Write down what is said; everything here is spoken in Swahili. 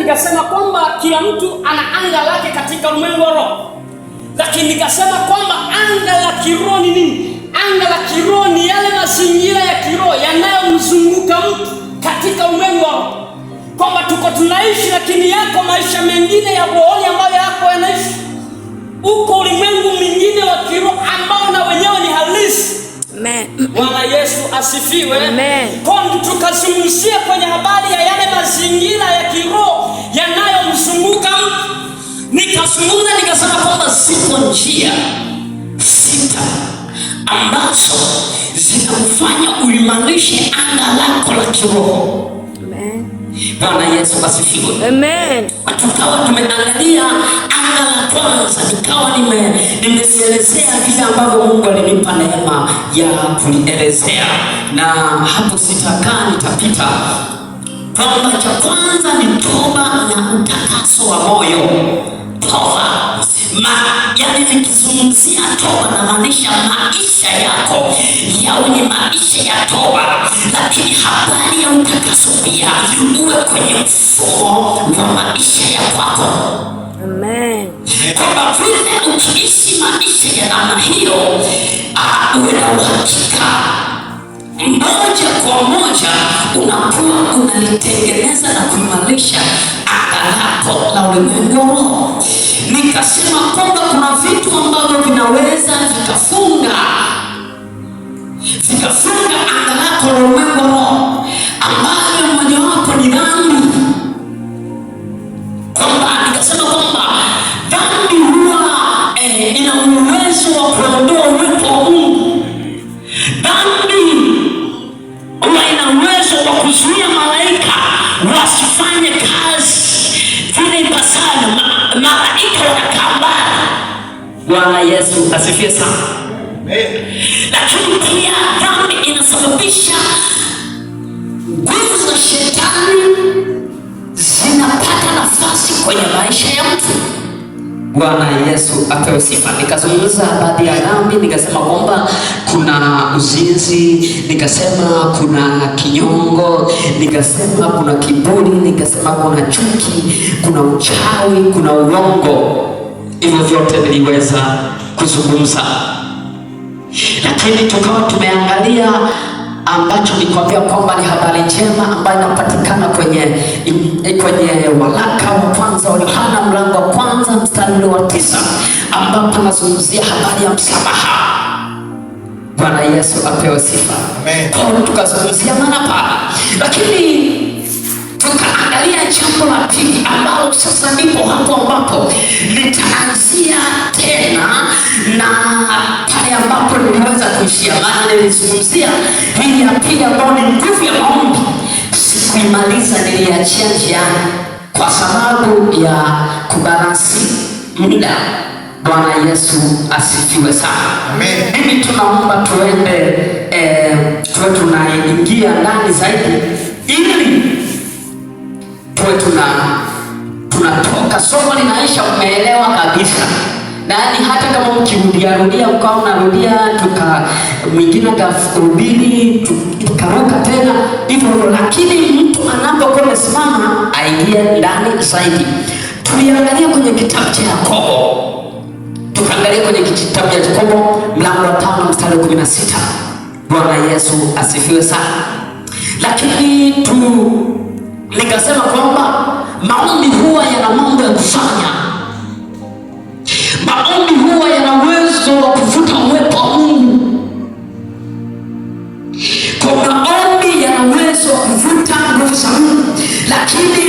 nikasema kwamba kila mtu ana anga lake katika ulimwengu wa roho. Lakini nikasema kwamba anga la kiroho ni nini? Anga la kiroho ni yale mazingira ya kiroho yanayomzunguka mtu katika ulimwengu wa roho. Kwamba tuko tunaishi, lakini yako maisha mengine ya rohoni ambayo yako yanaishi uko ulimwengu mwingine wa kiroho ambao na wenyewe ni halisi. Amen. Bwana Yesu asifiwe. Amen. Kwa tukazungumzia kwenye habari ya yale mazingira ya kiroho yanayomzunguka mtu. Nikazungumza nikasema kwamba zipo njia 6 ambazo zinakufanya uimarishe anga lako la kiroho. Amen. Bwana Yesu asifiwe. Amen. Tukawa tumeangalia anga la kwanza, tukawa nimeelezea vile ambavyo Mungu alinipa neema ya kulielezea, na hapo sitakaa, nitapita kwamba cha kwanza ni toba na utakaso wa moyo. Toba, yani nikizungumzia toba na maanisha maisha yako yawe ni maisha ya toba, lakini habari ya utakaso pia uwe kwenye mfumo wa maisha ya kwako. Amen. Kwamba vile ukiishi maisha ya namna hiyo, uwe na uhakika moja kwa moja unakuwa unalitengeneza na kuimarisha anga lako la ulimwengu wa roho. Nikasema kwamba kuna vitu ambavyo vinaweza vikafunga anga lako la ulimwengu wa roho, ambavyo mojawapo ni dhambi. Kwamba nikasema kwamba dhambi huwa ina uwezo wa kuondoa uwepo wa Mungu. Dhambi huwa ina uwezo wa kuzuia malaika wasifanye kazi vile ipasavyo. Malaika wanakaa mbali. Bwana Yesu asifiwe sana. Lakini pia dhambi inasababisha nguvu za shetani zinapata nafasi kwenye maisha ya mtu. Bwana Yesu apewe sifa. Nikazungumza baadhi ya dhambi, nikasema kwamba kuna uzinzi, nikasema kuna kinyongo, nikasema kuna kiburi, nikasema kuna chuki, kuna uchawi, kuna uongo. Hivyo vyote niliweza kuzungumza, lakini tukawa tumeangalia ambacho nikwambia kwamba ni habari njema ambayo inapatikana kwenye waraka wa kwanza wa Yohana mlango wa 1 mstari wa 9, ambapo tunazungumzia habari ya msamaha. Bwana Yesu apewe sifa. Amen. Kwa tukazungumzia maana pale, lakini tukaangalia jambo la pili ambalo sasa ndipo hapo ambapo nitaanzia tena na pale ambapo niliweza kuishia. Maana nilizungumzia hii ya pili ambayo ni nguvu ya maombi. Sikuimaliza, niliachia njiani kwa sababu ya kubalansi muda. Bwana Yesu asifiwe sana. Amen. Mimi tunaomba tuende tuwe tunaingia ndani zaidi ili tuwe tunatoka somo linaisha umeelewa kabisa. Na hata kama mkirudia mkao unarudia mwingine kafubiri tukaruka tena hivyo, lakini mtu anapokuwa amesimama aingie ndani zaidi. Tuliangalia kwenye kitabu cha Yakobo, tukaangalia kwenye kitabu cha Yakobo mlango wa 5 mstari wa 16. Bwana Yesu asifiwe sana. Lakini nikasema kwamba maombi huwa yana mambo ya kufanya. Maombi huwa yana uwezo wa kuvuta uwepo wa Mungu. Kwa maombi yana uwezo wa kuvuta nguvu za Mungu, lakini